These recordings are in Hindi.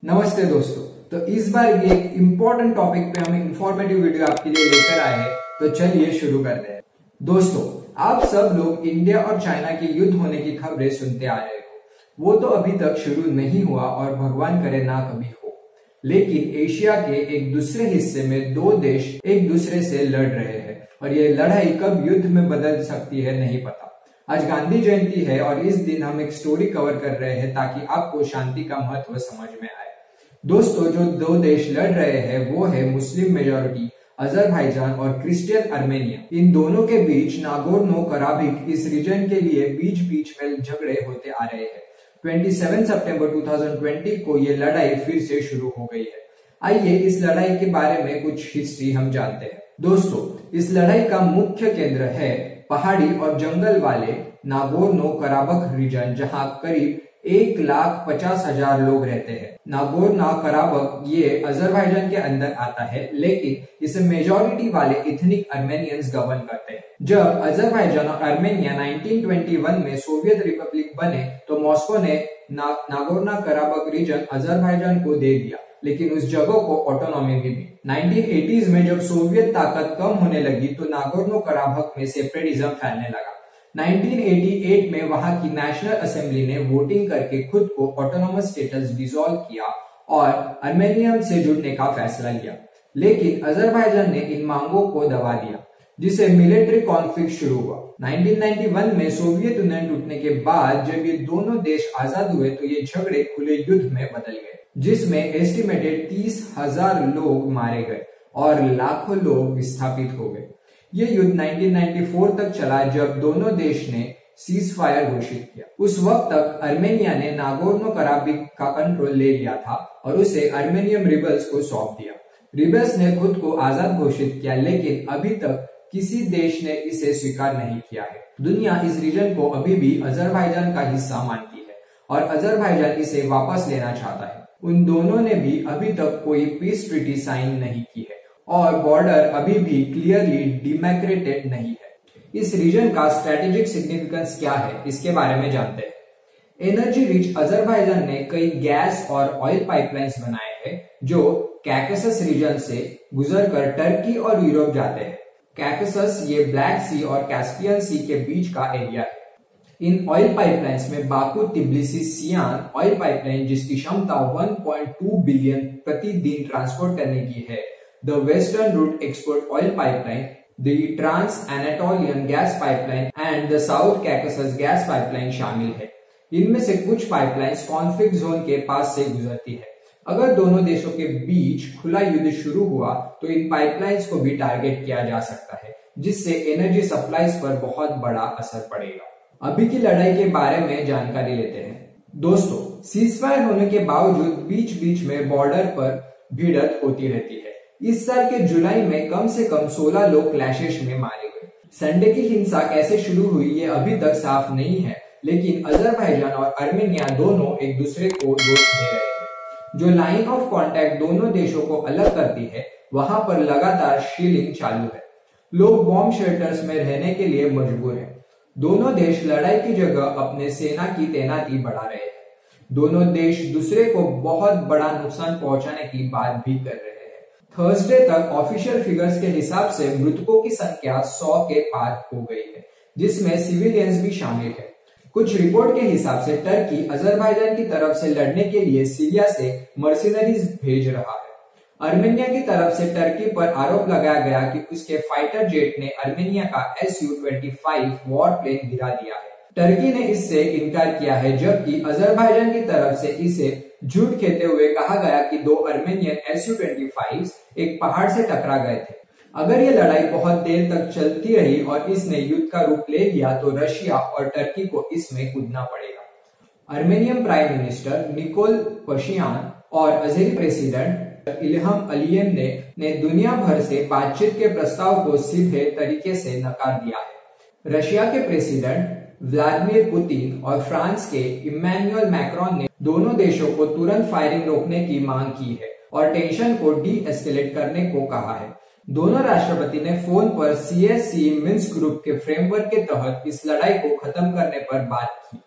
नमस्ते दोस्तों। तो इस बार ये एक इम्पोर्टेंट टॉपिक पे हम इंफॉर्मेटिव वीडियो आपके लिए लेकर आए हैं। तो चलिए शुरू करते हैं। दोस्तों, आप सब लोग इंडिया और चाइना के युद्ध होने की खबरें सुनते आ रहे हो। वो तो अभी तक शुरू नहीं हुआ और भगवान करे ना कभी हो। लेकिन एशिया के एक दूसरे हिस्से में दो देश एक दूसरे से लड़ रहे हैं और ये लड़ाई कब युद्ध में बदल सकती है नहीं पता। आज गांधी जयंती है और इस दिन हम एक स्टोरी कवर कर रहे हैं ताकि आपको शांति का महत्व समझ में आए। दोस्तों, जो दो देश लड़ रहे हैं वो है मुस्लिम मेजॉरिटी अजरबैजान और क्रिश्चियन आर्मेनिया। इन दोनों के बीच नागोर्नो कराबाख इस रीजन के लिए बीच बीच में झगड़े होते आ रहे हैं। 27 सितंबर 2020 को ये लड़ाई फिर से शुरू हो गई है। आइए इस लड़ाई के बारे में कुछ हिस्ट्री हम जानते हैं। दोस्तों, इस लड़ाई का मुख्य केंद्र है पहाड़ी और जंगल वाले नागोर्नो कराबाख रीजन, जहां करीब 1,50,000 लोग रहते हैं। नागोर्नो कराबाख ये अजरबैजान के अंदर आता है, लेकिन इसे मेजॉरिटी वाले इथनिक आर्मेनियंस गवर्न करते हैं। जब अजरबैजान और आर्मेनिया 1921 में सोवियत रिपब्लिक बने तो मॉस्को ने नागोर्नो कराबाख रीजन अजरबैजान को दे दिया, लेकिन उस जगह को ऑटोनॉमी भी दी। 1980s में जब सोवियत ताकत कम होने लगी तो नागोर्नो कराबाख में सेपरेटिज्म फैलने लगा। 1988 में वहां की नेशनल असेंबली ने वोटिंग करके खुद को ऑटोनोमस स्टेटस डिसॉल्व किया और आर्मेनिया से जुड़ने का फैसला लिया, लेकिन अजरबैजान ने इन मांगों को दबा दिया, जिससे मिलिट्री कॉन्फ्लिक्ट शुरू हुआ। 1991 में सोवियत यूनियन टूटने के बाद जब ये दोनों देश आजाद हुए तो ये झगड़े खुले युद्ध में बदल गए, जिसमें एस्टिमेटेड 30,000 लोग मारे गए और लाखों लोग विस्थापित हो गए। ये युद्ध 1994 तक चला, जब दोनों देश ने सीज फायर घोषित किया। उस वक्त तक आर्मेनिया ने नागोर्नो कराबाख का कंट्रोल ले लिया था और उसे आर्मेनियन रिबल्स को सौंप दिया। रिबल्स ने खुद को आजाद घोषित किया, लेकिन अभी तक किसी देश ने इसे स्वीकार नहीं किया है। दुनिया इस रीजन को अभी भी अजरबैजान का हिस्सा मानती है और अजरबैजान इसे वापस लेना चाहता है। उन दोनों ने भी अभी तक कोई पीस ट्रीटी साइन नहीं की है और बॉर्डर अभी भी क्लियरली डिमार्केटेड नहीं है। इस रीजन का स्ट्रेटेजिक सिग्निफिकेंस क्या है, इसके बारे में जानते हैं। एनर्जी रिच अजरबैजान ने कई गैस और ऑयल पाइपलाइंस बनाए हैं जो कैकेसस रीजन से गुजरकर टर्की और यूरोप जाते हैं। कैकेसस ये ब्लैक सी और कैस्पियन सी के बीच का एरिया है। इन ऑयल पाइपलाइंस में Baku Tbilisi Ceyhan oil pipeline, जिसकी क्षमता 1.2 बिलियन प्रतिदिन ट्रांसपोर्ट करने की है, the western route export oil pipeline, the trans Anatolian gas pipeline and the South Caucasus gas pipeline शामिल है। इनमें से कुछ पाइपलाइंस कॉन्फ्लिक्ट जोन के पास से गुजरती है। अगर दोनों देशों के बीच खुला युद्ध शुरू हुआ तो इन पाइपलाइंस को भी टारगेट किया जा सकता है, जिससे एनर्जी सप्लाईज पर बहुत बड़ा असर पड़ेगा। अभी की लड़ाई के बारे में जानकारी लेते हैं। दोस्तों, सीजफायर होने के बावजूद बीच बीच में बॉर्डर पर भिड़ंत होती रहती है। इस साल के जुलाई में कम से कम 16 लोग क्लैशेस में मारे गए। संडे की हिंसा कैसे शुरू हुई ये अभी तक साफ नहीं है, लेकिन अजरबैजान और आर्मेनिया दोनों एक दूसरे को दोष दे रहे हैं। जो लाइन ऑफ कांटेक्ट दोनों देशों को अलग करती है, वहां पर लगातार शीलिंग चालू है। लोग बॉम्ब शेल्टर्स में रहने के लिए मजबूर हैं। दोनों देश लड़ाई की जगह अपने सेना की तैनाती बढ़ा रहे हैं। दोनों देश दूसरे को बहुत बड़ा नुकसान पहुंचाने की बात भी कर रहे हैं। थर्सडे तक ऑफिशियल फिगर्स के हिसाब से मृतकों की संख्या 100 के पार हो गई है, जिसमें सिविलियंस भी शामिल है। कुछ रिपोर्ट के हिसाब से टर्की अजरबैजान की तरफ से लड़ने के लिए सीरिया से मर्सिनरीज भेज रहा है। आर्मेनिया की तरफ से टर्की पर आरोप लगाया गया कि उसके फाइटर जेट ने आर्मेनिया का Su-25 वॉर प्लेन गिरा दिया है। टर्की ने इससे इनकार किया है, जबकि अजरबैजान की तरफ से इसे झूठ कहते हुए कहा गया कि 2 आर्मेनियन Su-25 एक पहाड़ से टकरा गए थे। अगर ये लड़ाई बहुत देर तक चलती रही और इसने युद्ध का रूप ले लिया तो रशिया और टर्की को इसमें कूदना पड़ेगा। आर्मेनियन प्राइम मिनिस्टर निकोल पशियान और अज़ेरी प्रेसिडेंट इल्हम अलियेव ने दुनिया भर से बातचीत के प्रस्ताव को सीधे तरीके से नकार दिया है। रशिया के प्रेसिडेंट व्लादिमीर पुतिन और फ्रांस के इमैनुअल मैक्रोन ने दोनों देशों को तुरंत फायरिंग रोकने की मांग की है और टेंशन को डी एस्केलेट करने को कहा है। दोनों राष्ट्रपति ने फोन पर CSC मिन्स्क ग्रुप के फ्रेमवर्क के तहत इस लड़ाई को खत्म करने पर बात की।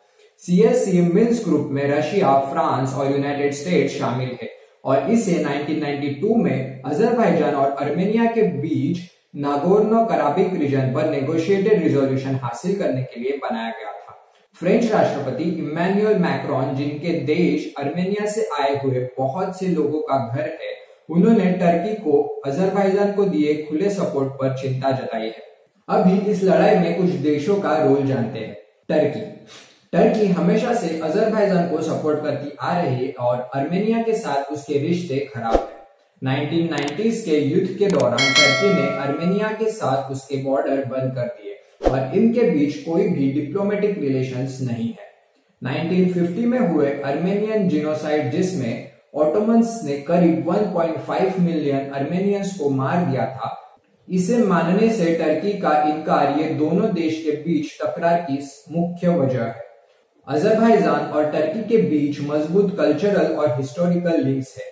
CSC मिन्स्क ग्रुप में रशिया, फ्रांस और यूनाइटेड स्टेट्स शामिल है और इसे 1992 में अजरबैजान और आर्मेनिया के बीच नागोर्नो कराबिक रीजन पर नेगोशिएटेड रिजोल्यूशन हासिल करने के लिए बनाया गया था। फ्रेंच राष्ट्रपति इमैनुअल मैक्रोन, जिनके देश आर्मेनिया से आए हुए बहुत से लोगों का घर है, उन्होंने टर्की को अजरबैजान को दिए खुले सपोर्ट पर चिंता जताई है। अभी इस लड़ाई में कुछ देशों का रोल जानते हैं। टर्की हमेशा से अजरबैजान को सपोर्ट करती आ रही है और आर्मेनिया के साथ उसके रिश्ते खराब है। 1990s के युद्ध के दौरान टर्की ने आर्मेनिया के साथ उसके बॉर्डर बंद कर दिए और इनके बीच कोई भी डिप्लोमेटिक रिलेशंस नहीं है। 1950 में हुए आर्मेनियन जिनोसाइड, जिसमें ऑटोमन्स ने करीब 1.5 मिलियन आर्मेनियंस को मार दिया था, इसे मानने से टर्की का इनकार ये दोनों देश के बीच टकरार की मुख्य वजह है। अजरबैजान और टर्की के बीच मजबूत कल्चरल और हिस्टोरिकल लिंक्स है।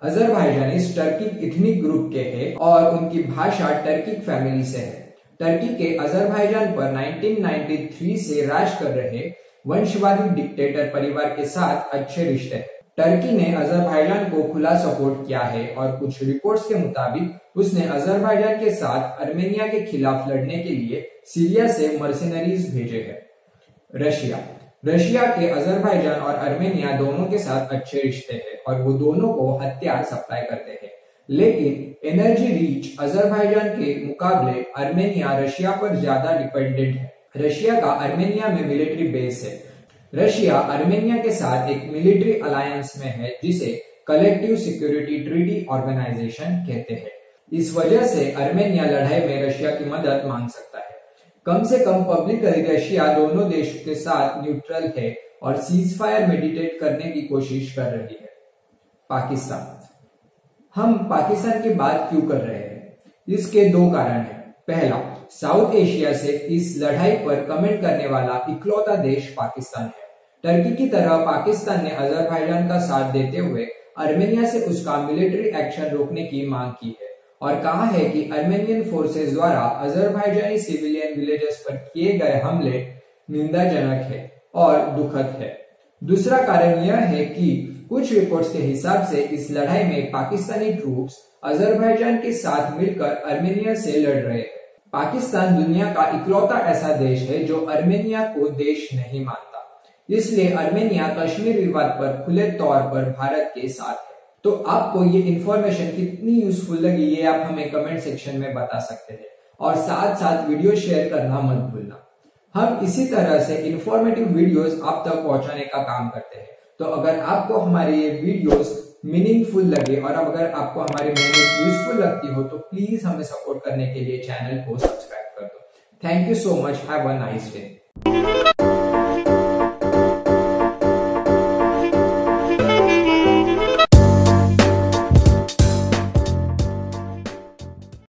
अजरबैजानीज टर्किक इथनिक ग्रुप के हैं और उनकी भाषा टर्किक फैमिली से है। टर्की के अजरबैजान पर 1993 से राज कर रहे वंशवादी डिक्टेटर परिवार के साथ अच्छे रिश्ते हैं। टर्की ने अजरबैजान को खुला सपोर्ट किया है और कुछ रिपोर्ट्स के मुताबिक उसने अजरबैजान के साथ आर्मेनिया के खिलाफ लड़ने के लिए सीरिया से मर्सिनरीज भेजे हैं। रशिया के अजरबैजान और आर्मेनिया दोनों के साथ अच्छे रिश्ते हैं और वो दोनों को हथियार सप्लाई करते हैं, लेकिन एनर्जी रीच अजरबैजान के मुकाबले आर्मेनिया रशिया पर ज्यादा डिपेंडेंट है। रशिया का आर्मेनिया में मिलिट्री बेस है। रशिया आर्मेनिया के साथ एक मिलिट्री अलायंस में है जिसे कलेक्टिव सिक्योरिटी ट्रीटी ऑर्गेनाइजेशन कहते हैं। इस वजह से आर्मेनिया लड़ाई में रशिया की मदद मांग सकता है। कम से कम पब्लिकली रशिया दोनों देशों के साथ न्यूट्रल है और सीज फायर मेडिटेट करने की कोशिश कर रही है। पाकिस्तान। हम पाकिस्तान की बात क्यों कर रहे हैं? इसके दो कारण हैं। पहला, साउथ एशिया से इस लड़ाई पर कमेंट करने वाला इकलौता देश पाकिस्तान है। टर्की की तरह पाकिस्तान ने अजरबैजान का साथ देते हुए आर्मेनिया से उसका मिलिट्री एक्शन रोकने की मांग की है और कहा है कि आर्मेनियन फोर्सेस द्वारा अजरबैजानी सिविलियन विलेजेस पर किए गए हमले निंदाजनक है और दुखद है। दूसरा कारण यह है कि कुछ रिपोर्ट्स के हिसाब से इस लड़ाई में पाकिस्तानी ट्रूप्स अजरबैजान के साथ मिलकर आर्मेनिया से लड़ रहे हैं। पाकिस्तान दुनिया का इकलौता ऐसा देश है जो आर्मेनिया को देश नहीं मानता, इसलिए आर्मेनिया कश्मीर विवाद पर खुले तौर पर भारत के साथ है। तो आपको ये इन्फॉर्मेशन कितनी यूजफुल लगी ये आप हमें कमेंट सेक्शन में बता सकते हैं और साथ साथ वीडियो शेयर करना मत भूलना। हम इसी तरह से इंफॉर्मेटिव वीडियोस आप तक पहुंचाने का काम करते हैं। तो अगर आपको हमारे ये वीडियोस मीनिंगफुल लगे और अगर आपको हमारी मेहनत यूजफुल लगती हो तो प्लीज हमें सपोर्ट करने के लिए चैनल को सब्सक्राइब कर दो। Thank you so much. Have a nice day.